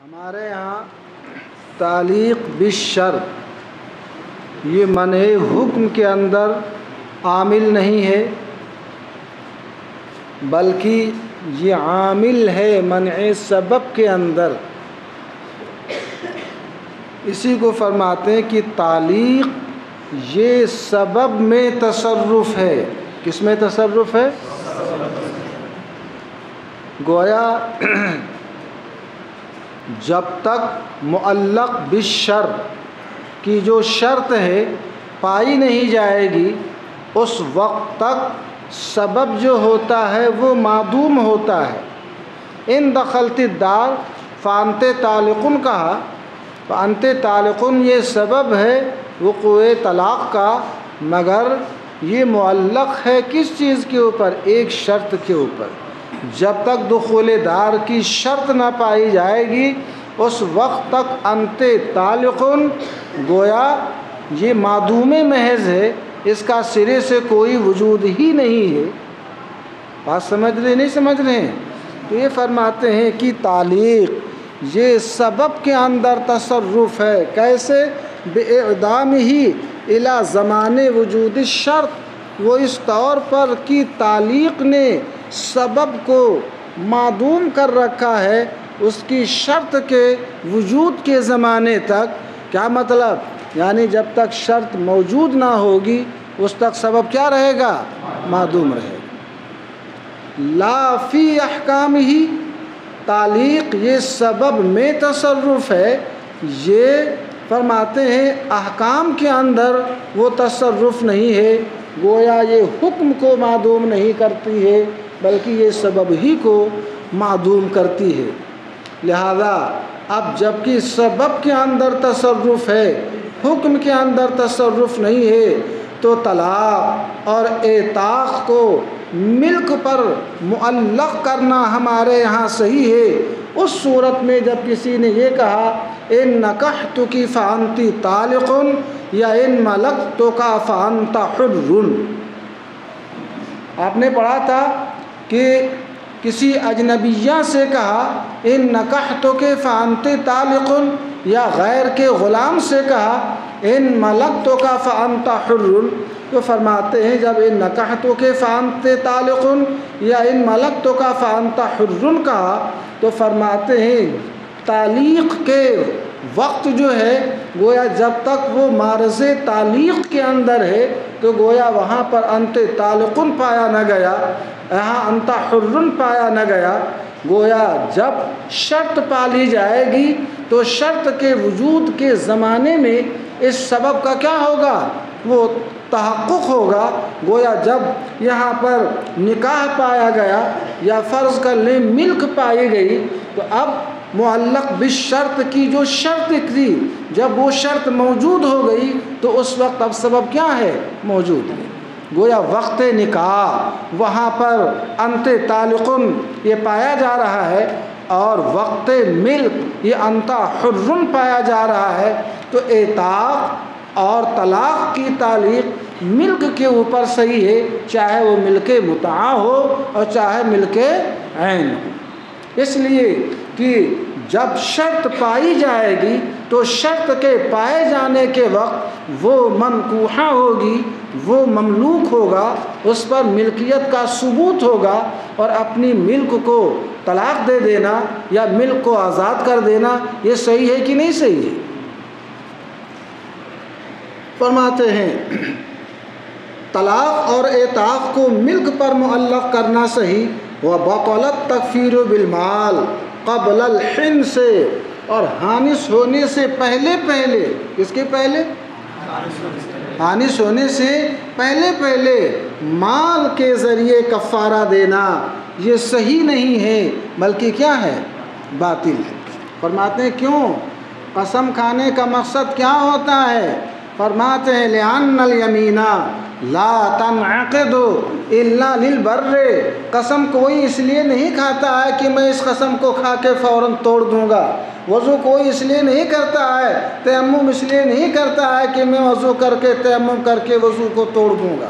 ہمارے یہاں تعلیق بالشرط یہ منع حکم کے اندر عامل نہیں ہے، بلکہ یہ عامل ہے منع سبب کے اندر۔ اسی کو فرماتے ہیں کہ تعلیق یہ سبب میں تصرف ہے۔ کس میں تصرف ہے؟ گویا جب تک معلق بالشرط کی جو شرط ہے پائی نہیں جائے گی، اس وقت تک سبب جو ہوتا ہے وہ معدوم ہوتا ہے۔ ان دخلت الدار فانت طالقن کہا، فانت طالقن یہ سبب ہے وقوع طلاق کا، مگر یہ معلق ہے کس چیز کے اوپر؟ ایک شرط کے اوپر۔ جب تک دخول دار کی شرط نہ پائی جائے گی اس وقت تک انت طالقن گویا یہ معدوم محض ہے، اس کا سرے سے کوئی وجود ہی نہیں ہے۔ بات سمجھ رہے نہیں سمجھ رہے ہیں؟ تو یہ فرماتے ہیں کہ تعلیق یہ سبب کے اندر تصرف ہے۔ کیسے؟ بِإِعْدَامِهِ إِلَى زمان وجود الشرط، وہ اس طور پر کہ تعلیق نے سبب کو معدوم کر رکھا ہے اس کی شرط کے وجود کے زمانے تک۔ کیا مطلب؟ یعنی جب تک شرط موجود نہ ہوگی اس تک سبب کیا رہے گا؟ معدوم رہے گا۔ لا فی احکامہ، تعلیق یہ سبب میں تصرف ہے، یہ فرماتے ہیں احکام کے اندر وہ تصرف نہیں ہے، گویا یہ حکم کو معدوم نہیں کرتی ہے بلکہ یہ سبب ہی کو معدوم کرتی ہے۔ لہذا اب جبکہ سبب کے اندر تصرف ہے، حکم کے اندر تصرف نہیں ہے، تو طلاق اور اعتاق کو ملک پر معلق کرنا ہمارے یہاں صحیح ہے۔ اس صورت میں جب کسی نے یہ کہا ان نکحتک فانت طالق یا ان ملکتک فانت حر، آپ نے پڑھا تھا کہ کسی اجنبیہ سے کہا ان نکحتک فانت طالق، یا غیر کے غلام سے کہا ان ملکتک فانت حر، تو فرماتے ہیں جب ان نکحتک فانت طالق یا ان ملکتک فانت حر کہا تو فرماتے ہیں تعلیق کے وقت جو ہے گویا جب تک وہ معرض تعلیق کے اندر ہے تو گویا وہاں پر انت طالقن پایا نہ گیا، یہاں انت حرن پایا نہ گیا۔ گویا جب شرط پالی جائے گی تو شرط کے وجود کے زمانے میں اس سبب کا کیا ہوگا؟ وہ تحقق ہوگا۔ گویا جب یہاں پر نکاح پایا گیا یا فرض کر لیں ملک پائی گئی تو اب معلق بالشرط کی جو شرط تھی جب وہ شرط موجود ہو گئی تو اس وقت اب سبب کیا ہے؟ موجود ہے۔ گویا وقت نکاح وہاں پر انت طالقن یہ پایا جا رہا ہے اور وقت ملک یہ انت حرن پایا جا رہا ہے، تو اعتاق اور طلاق کی تعلیق ملک کے اوپر صحیح ہے، چاہے وہ ملک متاع ہو اور چاہے ملک عین ہو۔ اس لیے کہ جب شرط پائی جائے گی تو شرط کے پائے جانے کے وقت وہ منکوحہ ہوگی، وہ مملوک ہوگا، اس پر ملکیت کا ثبوت ہوگا، اور اپنی ملک کو طلاق دے دینا یا ملک کو آزاد کر دینا یہ صحیح ہے کہ نہیں صحیح ہے؟ فرماتے ہیں طلاق اور اعتاق کو ملک پر معلق کرنا صحیح، وبطلت تکفیر بالمال قبل الحن سے، اور حانث ہونے سے پہلے کس کے پہلے؟ حانث ہونے سے پہلے مال کے ذریعے کفارہ دینا یہ صحیح نہیں ہے بلکہ کیا ہے؟ باطل ہے۔ فرماتے ہیں کیوں؟ قسم کھانے کا مقصد کیا ہوتا ہے؟ فرماتے ہیں لِأَنَّ الْيَمِينَ لَا تَنْعَقِدُ إِلَّا لِلْبَرِّ، قسم کوئی اس لیے نہیں کھاتا ہے کہ میں اس قسم کو کھا کے فوراً توڑ دوں گا، وضو کوئی اس لیے نہیں کرتا ہے، تیمم اس لیے نہیں کرتا ہے کہ میں وضو کر کے تیمم کر کے وضو کو توڑ دوں گا۔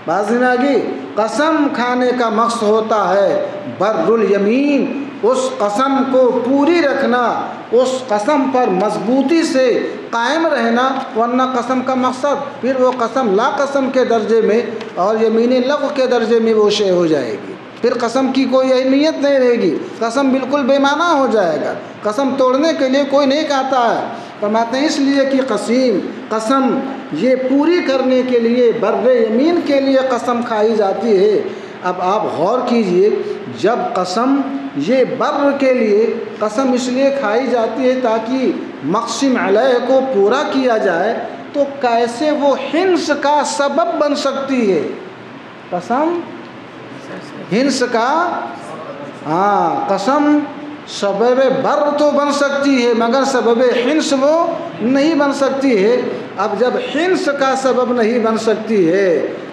بازی میں آگی قسم کھانے کا مقصد ہوتا ہے بر الیمین، اس قسم کو پوری رکھنا، اس قسم پر مضبوطی سے قائم رہنا، ورنہ قسم کا مقصد پھر وہ قسم لا قسم کے درجے میں اور یمین لغو کے درجے میں وہ شے ہو جائے گی، پھر قسم کی کوئی اہمیت نہیں رہے گی، قسم بالکل بے معنی ہو جائے گا، قسم توڑنے کے لیے کوئی نہیں کہتا ہے۔ فرماتے ہیں اس لیے کہ قسم یہ پوری کرنے کے لیے بر یمین کے لیے قسم کھائی جاتی ہے۔ اب آپ غور کیجئے، جب قسم یہ بر کے لیے قسم اس لیے کھائی جاتی ہے تاکہ مقسم علیہ کو پورا کیا جائے، تو کیسے وہ حنس کا سبب بن سکتی ہے؟ قسم حنس کا قسم سبب بر تو بن سکتی ہے مگر سبب حنس وہ نہیں بن سکتی ہے۔ اب جب حنس کا سبب نہیں بن سکتی ہے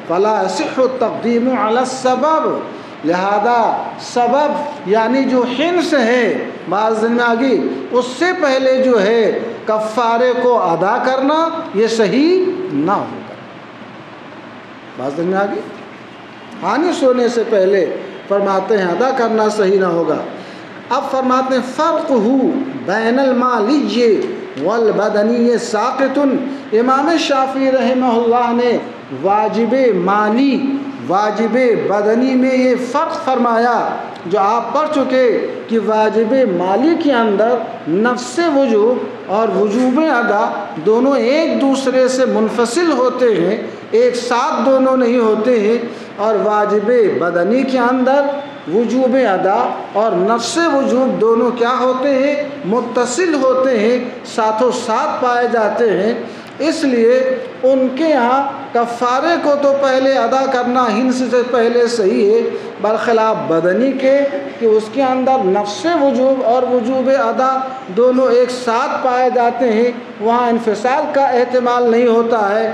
فلا يصح التقدیم علی السبب، لہذا سبب یعنی جو حنس ہے بعض دن میں آگی، اس سے پہلے جو ہے کفارے کو ادا کرنا یہ صحیح نہ ہوگا۔ بعض دن میں آگی حانس ہونے سے پہلے فرماتے ہیں ادا کرنا صحیح نہ ہوگا۔ اب فرماتے ہیں فرق ہو بین المالی والبدنی ساقط، امام شافعی رحمہ اللہ نے واجب مالی واجب بدنی میں یہ فرق فرمایا جو آپ پڑھ چکے کہ واجب مالی کے اندر نفس وجوب اور وجوب ادا دونوں ایک دوسرے سے منفصل ہوتے ہیں، ایک ساتھ دونوں نہیں ہوتے ہیں، اور واجب بدنی کے اندر وجوب ادا اور نفس وجوب دونوں کیا ہوتے ہیں؟ متصل ہوتے ہیں، ساتھوں ساتھ پائے جاتے ہیں۔ اس لیے ان کے ہاں کفارے کو تو پہلے ادا کرنا ہنس سے پہلے صحیح ہے، برخلاف بدنی کے کہ اس کے اندر نفس وجوب اور وجوب ادا دونوں ایک ساتھ پائے جاتے ہیں، وہاں انفصال کا احتمال نہیں ہوتا ہے،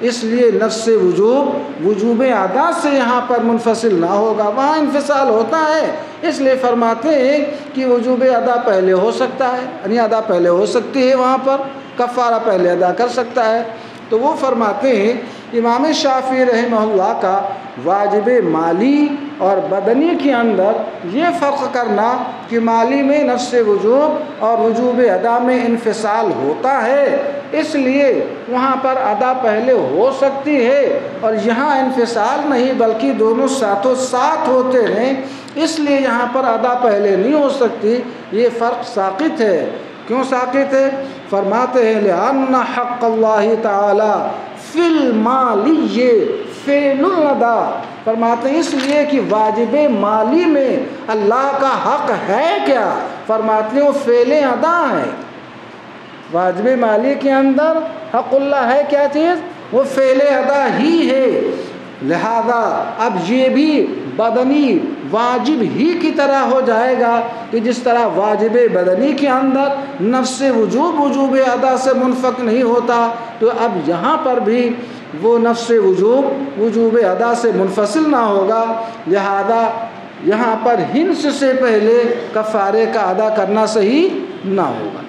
اس لیے نفس وجوب وجوب ادا سے یہاں پر منفصل نہ ہوگا، وہاں انفصال ہوتا ہے۔ اس لیے فرماتے ہیں کہ وجوب ادا پہلے ہو سکتا ہے، یعنی ادا پہلے ہو سکتی ہے، وہاں پر کفارہ پہلے ادا کر سکتا ہے۔ تو وہ فرماتے ہیں امام شافعی رحمہ اللہ کا واجب مالی اور بدنی کے اندر یہ فرق کرنا کہ مالی میں نفس وجوب اور وجوب ادا میں انفصال ہوتا ہے، اس لیے وہاں پر ادا پہلے ہو سکتی ہے، اور یہاں انفصال نہیں بلکہ دونوں ساتھوں ساتھ ہوتے ہیں، اس لیے یہاں پر ادا پہلے نہیں ہو سکتی۔ یہ فرق ساقط ہے۔ کیوں ساقط ہے؟ فرماتے ہیں لأن حق اللہ تعالی فی المالی فعل الادا، فرماتے ہیں اس لیے کہ واجب مالی میں اللہ کا حق ہے کیا؟ فرماتے ہیں وہ فعل ادا ہے۔ واجب مالی کے اندر حق اللہ ہے کیا چیز؟ وہ فعل ادا ہی ہے، لہذا اب یہ بھی بدنی واجب ہی کی طرح ہو جائے گا کہ جس طرح واجب بدنی کے اندر نفس وجوب وجوب ادا سے منفک نہیں ہوتا، تو اب یہاں پر بھی وہ نفس وجوب وجوب ادا سے منفصل نہ ہوگا، لہذا یہاں پر ہنس سے پہلے کفارے کا ادا کرنا صحیح نہ ہوگا۔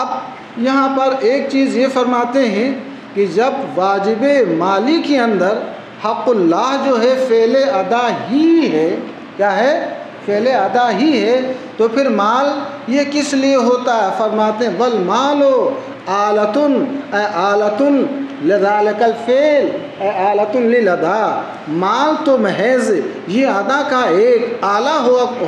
اب یہاں پر ایک چیز یہ فرماتے ہیں کہ جب واجب مالی کے اندر حق اللہ جو ہے فعل ادا ہی ہے، کیا ہے؟ فعل ادا ہی ہے، تو پھر مال یہ کس لیے ہوتا ہے؟ فرماتے ہیں والمال آلۃ اے آلۃ لذالک الفعل اے آلۃ للادا، مال تو محض یہ ادا کا ایک آلہ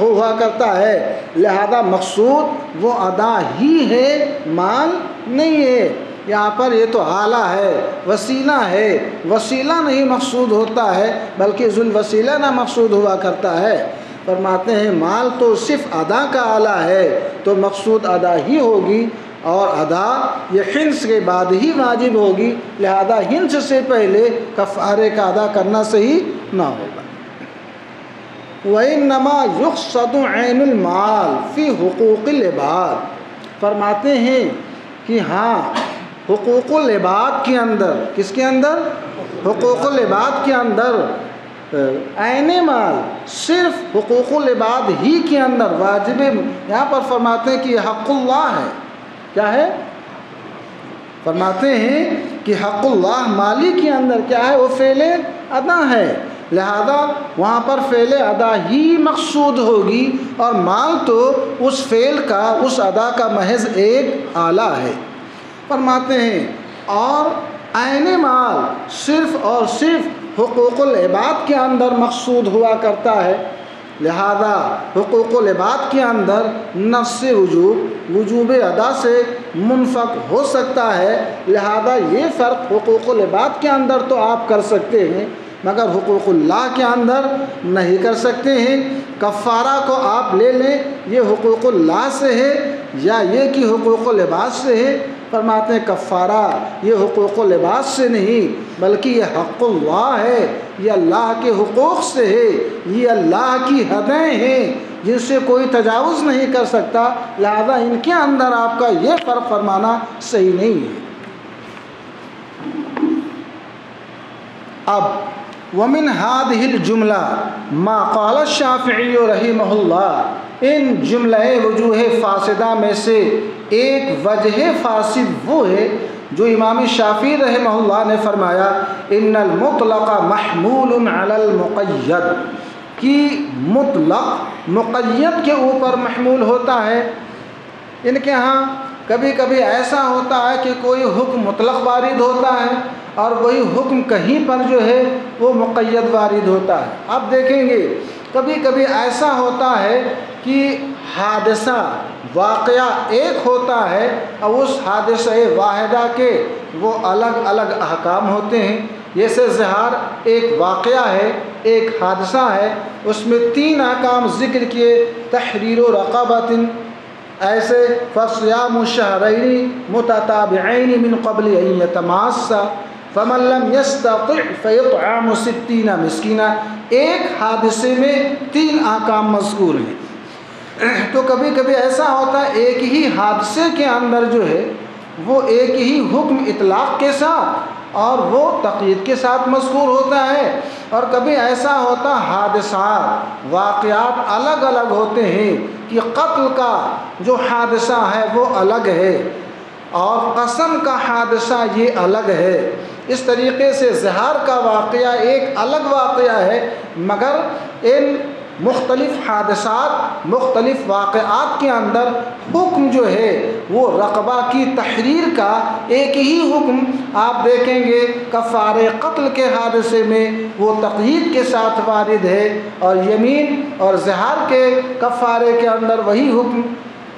ہوا کرتا ہے، لہذا مقصود وہ ادا ہی ہے، مال نہیں ہے۔ یہاں پر یہ تو آلہ ہے، وسیلہ ہے، وسیلہ نہیں مقصود ہوتا ہے بلکہ ذل وسیلہ نہ مقصود ہوا کرتا ہے۔ فرماتے ہیں مال تو صرف ادا کا آلہ ہے، تو مقصود ادا ہی ہوگی، اور ادا یہ حنس کے بعد ہی واجب ہوگی، لہذا حنس سے پہلے کفارے کا ادا کرنا صحیح نہ ہوگا۔ وَإِنَّمَا يُقْصَدُ عَيْنُ الْمَالِ فِي حُقُوقِ الْعِبَادِ، فرماتے ہیں کہ ہاں حقوق العباد کے اندر، کس کے اندر؟ حقوق العباد کے اندر عین مال صرف حقوق العباد ہی کے اندر واجب، یہاں پر فرماتے ہیں کہ یہ حق اللہ ہے، کیا ہے؟ فرماتے ہیں کہ حق اللہ مالی کے اندر کیا ہے؟ وہ فعل ادا ہے، لہذا وہاں پر فعل ادا ہی مقصود ہوگی، اور مال تو اس فعل کا، اس ادا کا محض ایک آلہ ہے۔ فرماتے ہیں اور عین مال صرف اور صرف حقوق العباد کے اندر مقصود ہوا کرتا ہے، لہذا حقوق العباد کے اندر نفس وجوب ادا سے منفک ہو سکتا ہے، لہذا یہ فرق حقوق العباد کے اندر تو آپ کر سکتے ہیں مگر حقوق اللہ کے اندر نہیں کر سکتے ہیں۔ کفارہ کو آپ لے لیں، یہ حقوق اللہ سے ہے یا یہ کہ حقوق العباد سے ہے؟ فرماتے ہیں کفارہ یہ حقوق العباد سے نہیں بلکہ یہ حق اللہ ہے، یہ اللہ کے حقوق سے ہے، یہ اللہ کی حدیں ہیں جن سے کوئی تجاوز نہیں کر سکتا، لہذا ان کے اندر آپ کا یہ فرق فرمانا صحیح نہیں ہے۔ اب ومن هذه الجملہ ما قال الشافعی رحمہ اللہ، ان جملہ وجوہ فاسدہ میں سے ایک وجہ فاسد وہ ہے جو امام شافعی رحمہ اللہ نے فرمایا ان المطلق محمول علی المقید، کہ مطلق مقید کے اوپر محمول ہوتا ہے۔ ان کے ہاں کبھی کبھی ایسا ہوتا ہے کہ کوئی حکم مطلق وارد ہوتا ہے اور وہی حکم کہیں پر جو ہے وہ مقید وارد ہوتا ہے۔ آپ دیکھیں گے کبھی کبھی ایسا ہوتا ہے کہ حادثہ واقعہ ایک ہوتا ہے اور اس حادثہ واحدہ کے وہ الگ الگ احکام ہوتے ہیں۔ جیسے زہار ایک واقعہ ہے، ایک حادثہ ہے، اس میں 3 احکام ذکر کیے، تحریر رقبۃ، ایسے فصیام الشہرین متتابعین من قبل ان یتماسا فمن لم یستطع فیطعم 60 مسکینا، ایک حادثے میں 3 احکام مذکور ہیں۔ تو کبھی کبھی ایسا ہوتا ہے ایک ہی حادثے کے اندر جو ہے وہ ایک ہی حکم اطلاق کے ساتھ اور وہ تقیید کے ساتھ مذکور ہوتا ہے، اور کبھی ایسا ہوتا حادثات واقعات الگ الگ ہوتے ہیں کہ قتل کا جو حادثہ ہے وہ الگ ہے اور قسم کا حادثہ یہ الگ ہے۔ اس طریقے سے زہار کا واقعہ ایک الگ واقعہ ہے مگر ان مختلف حادثات مختلف واقعات کے اندر حکم جو ہے وہ رقبہ کی تحریر کا ایک ہی حکم آپ دیکھیں گے کفارے قتل کے حادثے میں وہ تقیید کے ساتھ وارد ہے، اور یمین اور زہار کے کفارے کے اندر وہی حکم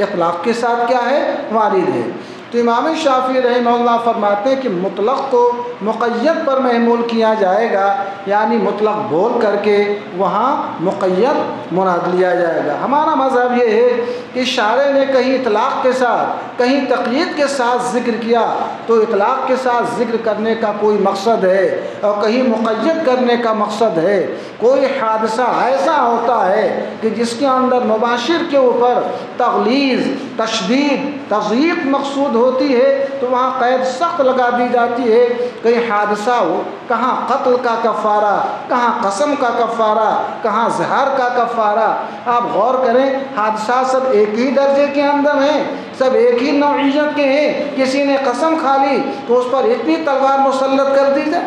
اطلاق کے ساتھ کیا ہے وارد ہے۔ تو امام شافعی رحمہ اللہ فرماتے ہیں کہ مطلق کو مقید پر محمول کیا جائے گا، یعنی مطلق بول کر کے وہاں مقید مراد لیا جائے گا۔ ہمارا مذہب یہ ہے کہ شارع نے کہیں اطلاق کے ساتھ کہیں تقیید کے ساتھ ذکر کیا تو اطلاق کے ساتھ ذکر کرنے کا کوئی مقصد ہے اور کہیں مقید کرنے کا مقصد ہے۔ کوئی حادثہ ایسا ہوتا ہے کہ جس کے اندر مباشر کے اوپر تغلیظ، تشدید، تضییق مقصود ہوتی ہے تو وہاں قید سخت لگا دی جاتی ہے۔ کہیں حادثہ ہو، کہاں قتل کا کفارہ، کہاں قسم کا کفارہ، کہاں زہار کا کفارہ۔ آپ غور کریں حادثات سب ایک ہی درجے کے اندر ہیں، سب ایک ہی نوعیت کے ہیں۔ کسی نے قسم کھا لی تو اس پر اتنی تلوار مسلط کر دی جائے۔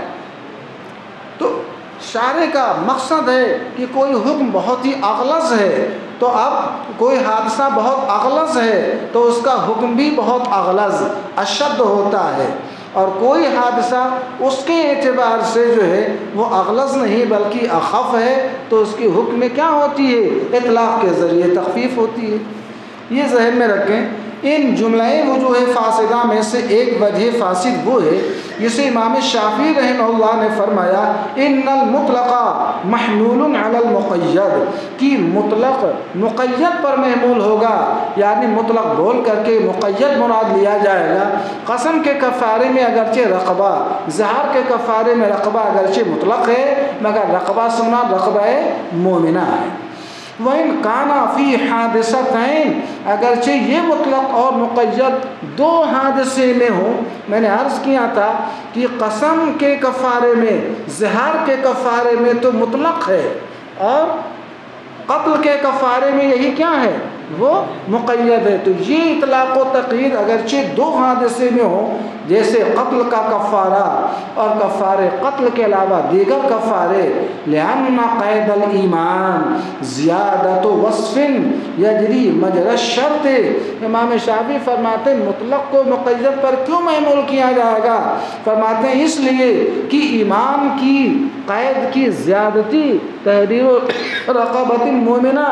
تو شارع کا مقصد ہے کہ کوئی حکم بہت ہی اغلظ ہے تو اب کوئی حادثہ بہت اغلظ ہے تو اس کا حکم بھی بہت اغلظ اشد ہوتا ہے، اور کوئی حادثہ اس کے اعتبار سے جو ہے وہ اغلظ نہیں بلکہ اخف ہے تو اس کی حکم میں کیا ہوتی ہے اطلاق کے ذریعے تخفیف ہوتی ہے۔ یہ ذہن میں رکھیں ان جملہ وجوہ فاسدہ میں سے ایک وجہ فاسد وہ ہے جسے امام شافعی رحمہ اللہ نے فرمایا ان المطلق محمول علی المقید، کہ مطلق مقید پر محمول ہوگا، یعنی مطلق بول کر کے مقید مراد لیا جائے گا۔ قسم کے کفارے میں اگرچہ رقبہ، زہار کے کفارے میں رقبہ اگرچہ مطلق ہے مگر رقبہ سنا رقبہ مومنہ ہے۔ وَإِنْ كَانَ فِي حَادِثَتَيْنِ، اگرچہ یہ مطلق اور مقید 2 حادثے میں ہو۔ میں نے عرض کیا تھا کہ قسم کے کفارے میں، زہار کے کفارے میں تو مطلق ہے اور قتل کے کفارے میں یہی کیا ہے وہ مقید ہے۔ تو یہ اطلاق و تقیید اگرچہ دو حادثے میں ہوں، جیسے قتل کا کفارہ اور کفارے قتل کے علاوہ دیگر کفارے، لأن قید الایمان زیادت وصف یجری مجرى الشرط۔ امام شافعی فرماتے ہیں مطلق کو مقید پر کیوں محمول کیا جائے گا؟ فرماتے ہیں اس لیے کہ ایمان کی قید کی زیادتی تحریر رقبۃ مومنہ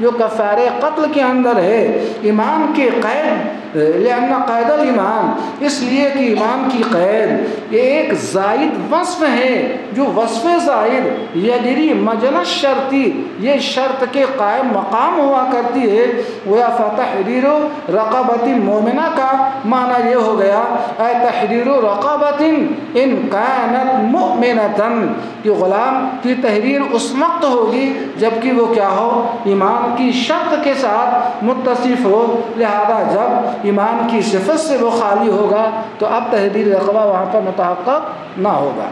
جو کفارے قتل کے اندر ہے، ایمان کی قید، لأن قید الایمان، اس لیے کہ ایمان کی قید یہ ایک زائد وصف ہے، جو وصف زائد یجری مجرى الشرطی، یہ شرط کے قائم مقام ہوا کرتی ہے۔ ویا فتحریر رقبۃ مومنہ کا معنی یہ ہو گیا اے تحریر رقبۃ ان کانت مؤمنۃ، کہ غلام کی تحریر اس وقت ہوگی جبکہ وہ کیا ہو، ایمان کی شرط کے ساتھ متصف ہو، لہذا جب ایمان کی صفت سے وہ خالی ہوگا تو اب تحریر رقبہ وہاں پر متحقق نہ ہوگا۔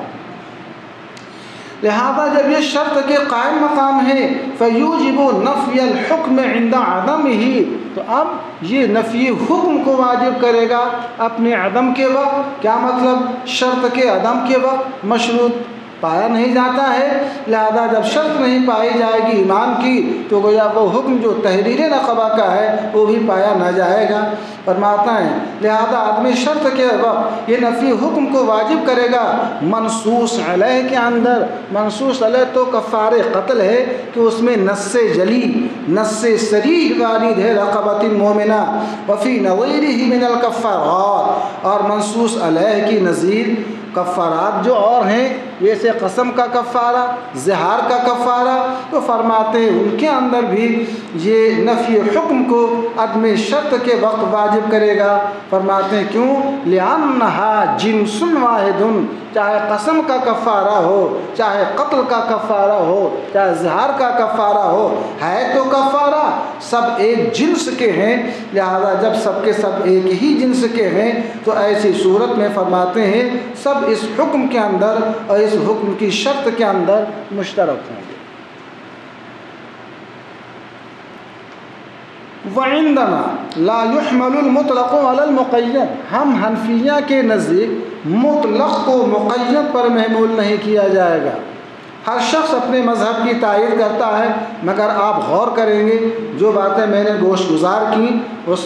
لہذا جب یہ شرط کے قائم مقام ہے فیوجب نفی الحکم عند عدمہ، تو اب یہ نفی حکم کو واجب کرے گا اپنے عدم کے وقت۔ کیا مطلب؟ شرط کے عدم کے وقت مشروط پایا نہیں جاتا ہے، لہذا جب شرط نہیں پائی جائے گی ایمان کی تو گویا وہ حکم جو تحریر رقبہ کا ہے وہ بھی پایا نہ جائے گا۔ فرماتا ہے لہذا آدمی شرط کے وقت یہ نفی حکم کو واجب کرے گا منصوص علیہ کے اندر۔ منصوص علیہ تو کفار قتل ہے کہ اس میں نص جلی، نص صریح وارد ہے رقبۃ مومنہ، وفی نظیرہ من الکفارات، اور منصوص علیہ کی نظیر کفارات جو اور ہیں، جیسے قسم کا کفارہ، زہار کا کفارہ، تو فرماتے ہیں ان کے اندر بھی یہ نفی حکم کو عدم شرط کے وقت واجب کرے گا۔ فرماتے ہیں کیوں؟ لأنہا جنس واحد، چاہے قسم کا کفارہ ہو، چاہے قتل کا کفارہ ہو، چاہے زہار کا کفارہ ہو، ہے تو کفارہ سب ایک جنس کے ہیں، لہذا جب سب کے سب ایک ہی جنس کے ہیں تو ایسی صورت میں فرماتے ہیں سب اس حکم کے اندر اور اس حکم کی شرط کے اندر مشترک ہوں گے۔ وَعِندَنَا لَا يُحْمَلُ الْمُطْلَقُ عَلَى الْمُقَيَّدِ، ہم حنفیہ کے نزدیک مطلق کو مقید پر محمول نہیں کیا جائے گا۔ ہر شخص اپنے مذہب کی تائید کرتا ہے، مگر آپ غور کریں گے جو باتیں میں نے گوش گزار کی اس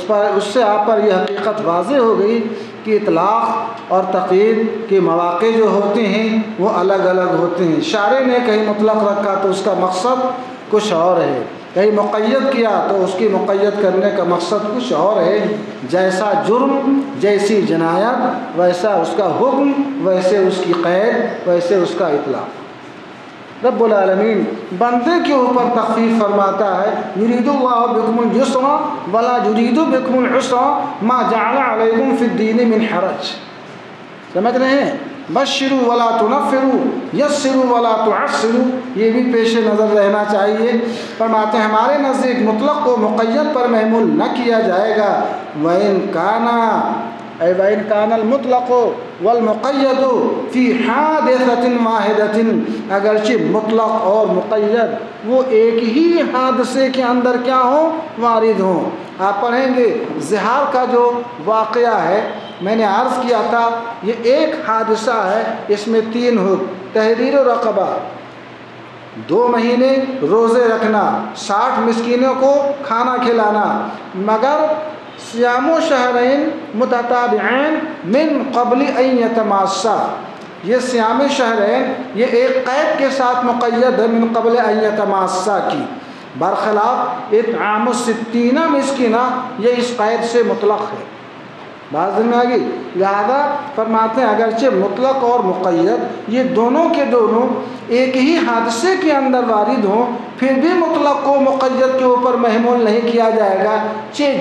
سے آپ پر یہ حقیقت واضح ہو گئی کہ اطلاق اور تقیید کے مواقع جو ہوتے ہیں وہ الگ الگ ہوتے ہیں۔ شارع نے کہیں مطلق رکھا تو اس کا مقصد کچھ اور ہے، کہیں مقید کیا تو اس کی مقید کرنے کا مقصد کچھ اور ہے۔ جیسا جرم، جیسی جنایت، ویسا اس کا حکم، ویسے اس کی قید، ویسے اس کا اطلاق۔ رب العالمین بندے کے اوپر تخفیف فرماتا ہے، یرید اللہ بکم الیسر ولا یرید بکم العسر ما جعل علیکم فی الدین من حرج۔ سمجھ رہے ہیں؟ بشروا ولا تنفروا یسروا ولا تعسروا، یہ بھی پیش نظر رہنا چاہیے۔ فرماتے ہیں ہمارے نزدیک مطلق کو مقید پر محمول نہ کیا جائے گا، وَإِن كَانَ الْمُطْلَقُ وَالْمُقَيَّدُ فِي حَادِثَةٍ وَاحِدَةٍ، اگرچہ مطلق اور مقید وہ ایک ہی حادثے کے اندر کیا ہوں، وارد ہوں۔ آپ پڑھیں گے زہار کا جو واقعہ ہے، میں نے عرض کیا تھا یہ ایک حادثہ ہے، اس میں 3 حکم: تحریر رقبہ، 2 مہینے روزے رکھنا، 60 مسکینوں کو کھانا کھلانا، مگر صیام شہرین متتابعین من قبل ان یتماسا، یہ صیام شہرین یہ ایک قید کے ساتھ مقید ہے من قبل ان یتماسا کی، برخلاف اطعام 60 مسکینہ یہ اس قید سے مطلق ہے۔ بات میں آ گئی؟ لہذا فرماتے ہیں اگرچہ مطلق اور مقید یہ دونوں کے دونوں ایک ہی حادثے کے اندر وارد ہوں، پھر بھی مطلق کو مقید کے اوپر محمول نہیں کیا جائے گا،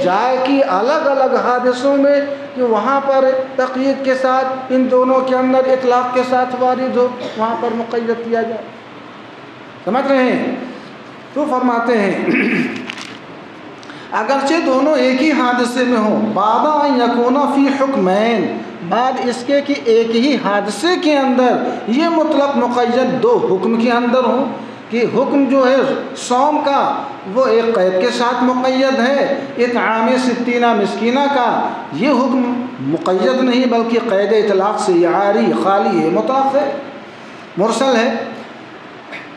جائے کہ الگ الگ حادثوں میں کہ وہاں پر تقیید کے ساتھ ان دونوں کے اندر اطلاق کے ساتھ وارد ہو، وہاں پر مقید کیا جائے۔ سمجھ رہے ہیں؟ تو فرماتے ہیں اگرچہ دونوں ایک ہی حادثے میں ہوں، بعد ان یکون فی حکمین، بعد اس کے کہ ایک ہی حادثے کے اندر یہ مطلق مقید 2 حکم کے اندر ہوں، کہ حکم جو ہے صوم کا وہ ایک قید کے ساتھ مقید ہے، اطعام 60 مسکینہ کا یہ حکم مقید نہیں بلکہ قید اطلاق سے عاری خالی ہے، مطلق ہے، مرسل ہے۔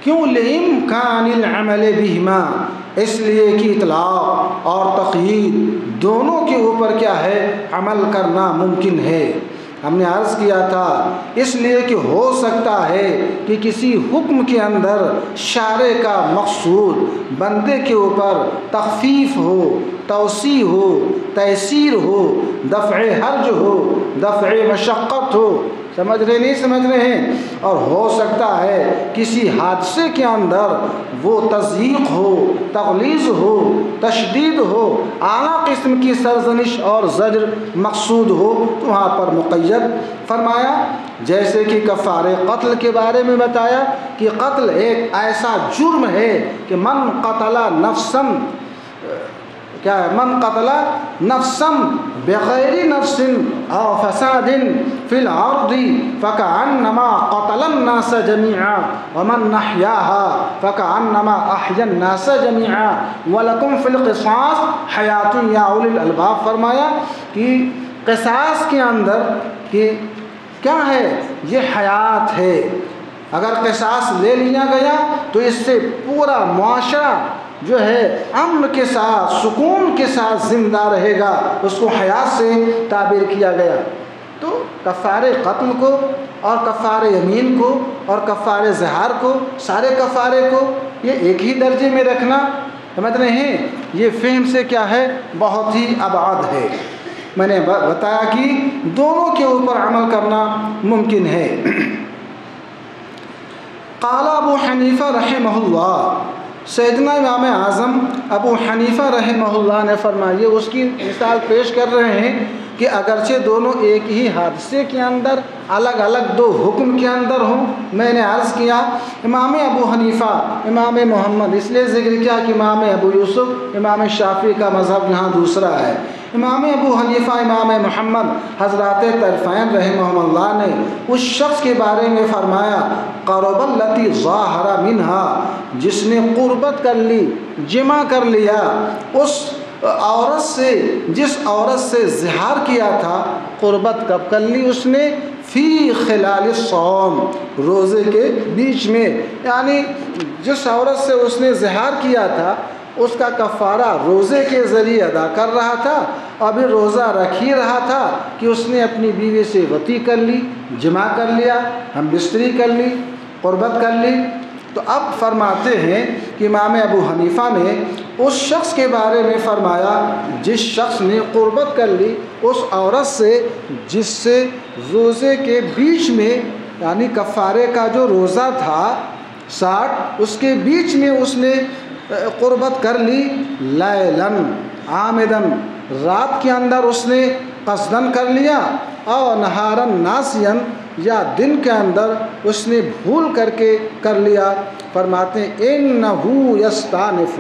کیوں؟ لِإِمْكَانِ الْعَمَلِ بِهِمَا، اس لیے کہ اطلاق اور تقیید دونوں کے اوپر کیا ہے؟ عمل کرنا ممکن ہے۔ ہم نے عرض کیا تھا اس لیے کہ ہو سکتا ہے کہ کسی حکم کے اندر شارع کا مقصود بندے کے اوپر تخفیف ہو، توسیع ہو، تیسیر ہو، دفع حرج ہو، دفع مشقت ہو، سمجھ رہے نہیں سمجھ رہے ہیں؟ اور ہو سکتا ہے کسی حادثے کے اندر وہ تضییق ہو، تغلیظ ہو، تشدید ہو، اعلیٰ قسم کی سرزنش اور زجر مقصود ہو تو وہاں پر مقید فرمایا۔ جیسے کہ کفارے قتل کے بارے میں بتایا کہ قتل ایک ایسا جرم ہے کہ من قتل نفسا، کیا ہے؟ من قتل نفسا بغیر نفس او فساد فی الارض فکأنما قتل الناس جميعا ومن احیاها فکأنما احیا الناس جميعا ولکم فی القصاص حیات یا اولی الالباب۔ فرمایا کہ قصاص کے اندر کہ کیا ہے؟ یہ حیات ہے۔ اگر قصاص لے لیا گیا تو اس سے پورا معاشرہ جو ہے امن کے ساتھ، سکون کے ساتھ زندہ رہے گا، اس کو حیات سے تعبیر کیا گیا۔ تو کفارے قتل کو اور کفارے یمین کو اور کفارے زہار کو، سارے کفارے کو یہ ایک ہی درجے میں رکھنا، سمجھ رہے ہیں؟ یہ فہم سے کیا ہے؟ بہت ہی ابعاد ہے۔ میں نے بتایا کہ دونوں کے اوپر عمل کرنا ممکن ہے۔ قال ابو حنیفہ رحمہ اللہ، سیدنا امام اعظم ابو حنیفہ رحمہ اللہ نے فرمایا، اس کی مثال پیش کر رہے ہیں کہ اگرچہ دونوں ایک ہی حادثے کے اندر الگ الگ دو حکم کے اندر ہوں۔ میں نے عرض کیا امام ابو حنیفہ، امام محمد، اس لیے ذکر کیا کہ امام ابو یوسف، امام شافعی کا مذہب یہاں دوسرا ہے۔ امام ابو حنیفہ، امام محمد حضرات طرفین رحمہ اللہ نے اس شخص کے بارے میں فرمایا قرب التی ظاہر منہا، جس نے قربت کر لی، جمع کر لیا اس عورت سے جس عورت سے زہار کیا تھا۔ قربت کب کر لی اس نے؟ فی خلال الصوم، روزے کے بیچ میں، یعنی جس عورت سے اس نے زہار کیا تھا اس کا کفارہ روزے کے ذریعے ادا کر رہا تھا، ابھی روزہ رکھ ہی رہا تھا کہ اس نے اپنی بیوی سے وطی کر لی، جمع کر لیا، ہم بستری کر لی، قربت کر لی۔ تو اب فرماتے ہیں کہ امام ابو حنیفہ نے اس شخص کے بارے میں فرمایا جس شخص نے قربت کر لی اس عورت سے جس سے روزے کے بیچ میں، یعنی کفارے کا جو روزہ تھا 60، اس کے بیچ میں اس نے قربت کر لی، لیلاً عامداً، رات کے اندر اس نے قصداً کر لیا، اور نہاراً ناسیاً، یا دن کے اندر اس نے بھول کر کے کر لیا۔ فرماتے ہیں انہو یستانف،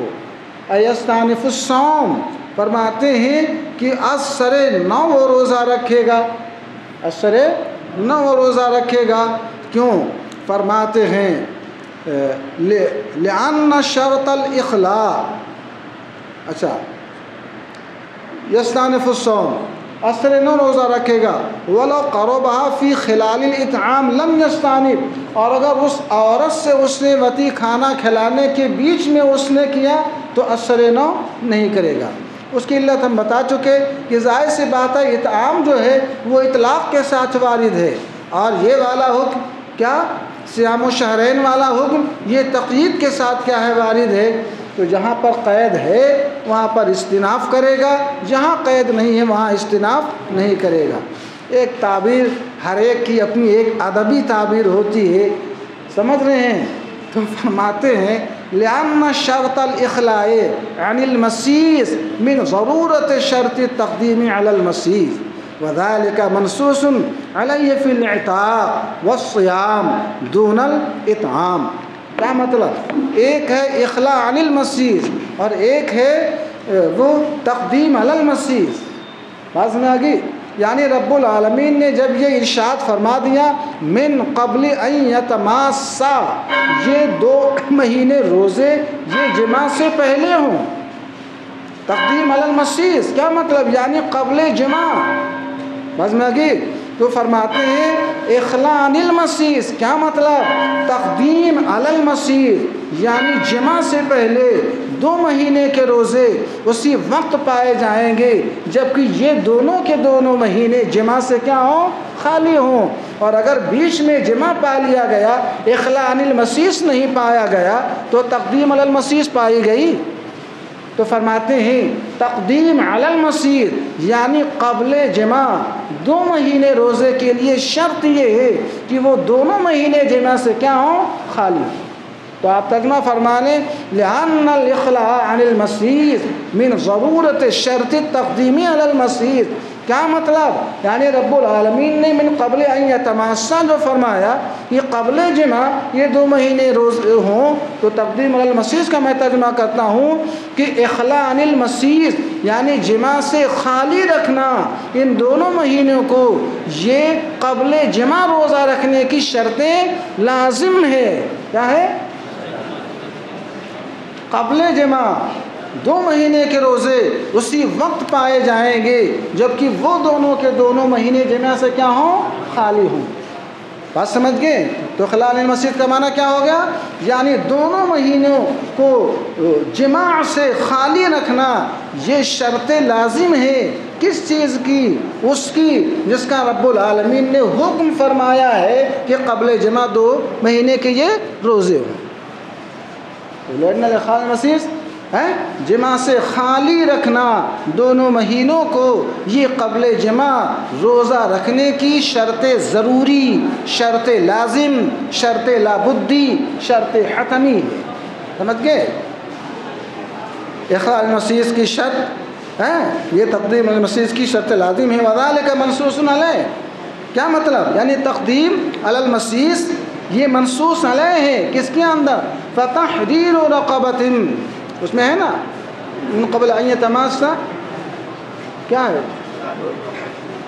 یستانف الصوم، فرماتے ہیں کہ اثر 9 وہ روزہ رکھے گا، اثر 9 وہ روزہ رکھے گا۔ کیوں؟ فرماتے ہیں لأن شرط الاخلاء، اچھا، یستانف الصوم، اثر 9 روزہ رکھے گا، ولو قربها فی خلال الاطعام لم یستانف، اور اگر اس عورت سے اس نے وطی کھانا کھلانے کے بیچ میں اس نے کیا تو اثر 9 نہیں کرے گا۔ اس کی علت ہم بتا چکے کہ ظاہر سی بات ہے اطعام جو ہے وہ اطلاق کے ساتھ وارد ہے، اور یہ والا حکم کیا؟ صیام الشہرین والا حکم یہ تقیید کے ساتھ کیا ہے؟ وارد ہے۔ تو جہاں پر قید ہے وہاں پر استناف کرے گا، جہاں قید نہیں ہے وہاں استناف نہیں کرے گا۔ ایک تعبیر ہر ایک کی اپنی ایک ادبی تعبیر ہوتی ہے، سمجھ رہے ہیں؟ تو فرماتے ہیں لأن شرط الاخلاء عن المسیس من ضرورت شرط التقدیم علی المسیس وذلك منصوص علیہ فی العتاق والصیام دون الاطعام۔ کیا مطلب؟ ایک ہے اخلاء عن المسیس اور ایک ہے وہ تقدیم علی المسیس۔ بات میں آگئی؟ یعنی رب العالمین نے جب یہ ارشاد فرما دیا من قبل ان یتماسا، یہ 2 مہینے روزے یہ جماع سے پہلے ہوں، تقدیم علی المسیس کیا مطلب؟ یعنی قبل جماع، بس میں آگے تو فرماتے ہیں اخلاء عن المسیس کیا مطلب؟ تقدیم علی المسیس، یعنی جماع سے پہلے 2 مہینے کے روزے اسی وقت پائے جائیں گے جبکہ یہ دونوں کے دونوں مہینے جماع سے کیا ہوں؟ خالی ہوں۔ اور اگر بیچ میں جماع پا لیا گیا، اخلاء عن المسیس نہیں پایا گیا تو تقدیم علی المسیس پائی گئی۔ تو فرماتے ہیں تقدیم علی المسیس یعنی قبل جماع 2 مہینے روزے کے لیے شرط یہ ہے کہ وہ دونوں مہینے جماع سے کیا ہوں؟ خالی۔ تو آپ ترجمہ فرمانے لأن الاخلاء عن المسیس من ضرورت شرط تقدیمی علی المسیس، کیا مطلب؟ یعنی رب العالمین نے من قبل ان یتماسا جو فرمایا یہ قبل جماع یہ 2 مہینے روز ہوں، تو تقدیم علی المسیس کا میں ترجمہ کرتا ہوں کہ اخلاء عن المسیس یعنی جماع سے خالی رکھنا ان دونوں مہینوں کو یہ قبل جماع روزہ رکھنے کی شرطیں لازم ہے۔ کیا ہے؟ قبل جماع 2 مہینے کے روزے اسی وقت پائے جائیں گے جبکہ وہ دونوں کے دونوں مہینے جماع سے کیا ہوں؟ خالی ہوں۔ بات سمجھ گئے؟ تو اخلاء عن المسیس کا معنی کیا ہو گیا؟ یعنی دونوں مہینوں کو جماع سے خالی رکھنا یہ شرط لازم ہے، کس چیز کی؟ اس کی جس کا رب العالمین نے حکم فرمایا ہے کہ قبل جماع 2 مہینے کے یہ روزے ہوں۔ لأن الاخلاء عن المسیس جماع سے خالی رکھنا دونوں مہینوں کو یہ قبل جماع روزہ رکھنے کی شرط ضروری، شرط لازم، شرط لابدی، شرط حتمی ہے۔ سمجھ گئے؟ اخلاء عن المسیس کی شرط یہ تقدیم علی المسیس کی شرط لازم ہے۔ وذالک منصوص علیہ کیا مطلب؟ یعنی تقدیم علی المسیس یہ منصوص علیہ ہے، کس کے اندر؟ فتحریر رقبۃ، اس میں ہے نا من قبل ان یتماسا کیا ہے؟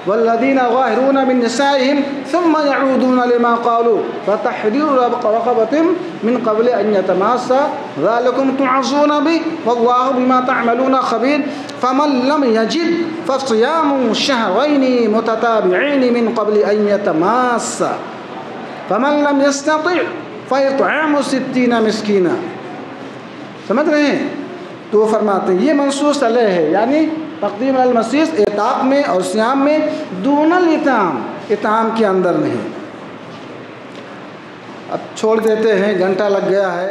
والذین ظاہرون من نسائهم ثم يعودون لما قالوا فتحریر رقبۃ من قبل ان یتماسا ذلکم توعظون به واللہ بما تعملون خبیر فمن لم یجد فصیام شہرین متتابعین من قبل ان یتماسا فمن لم يستطع فیطعم 60 مسکینا۔ سمجھ رہے ہیں؟ تو وہ فرماتے ہیں یہ منصوص علیہ ہے، یعنی تقدیم علی المسیس اعتاق میں اور صیام میں دون الاطعام، اطعام کے اندر نہیں۔ اب چھوڑ دیتے ہیں، گھنٹہ لگ گیا ہے۔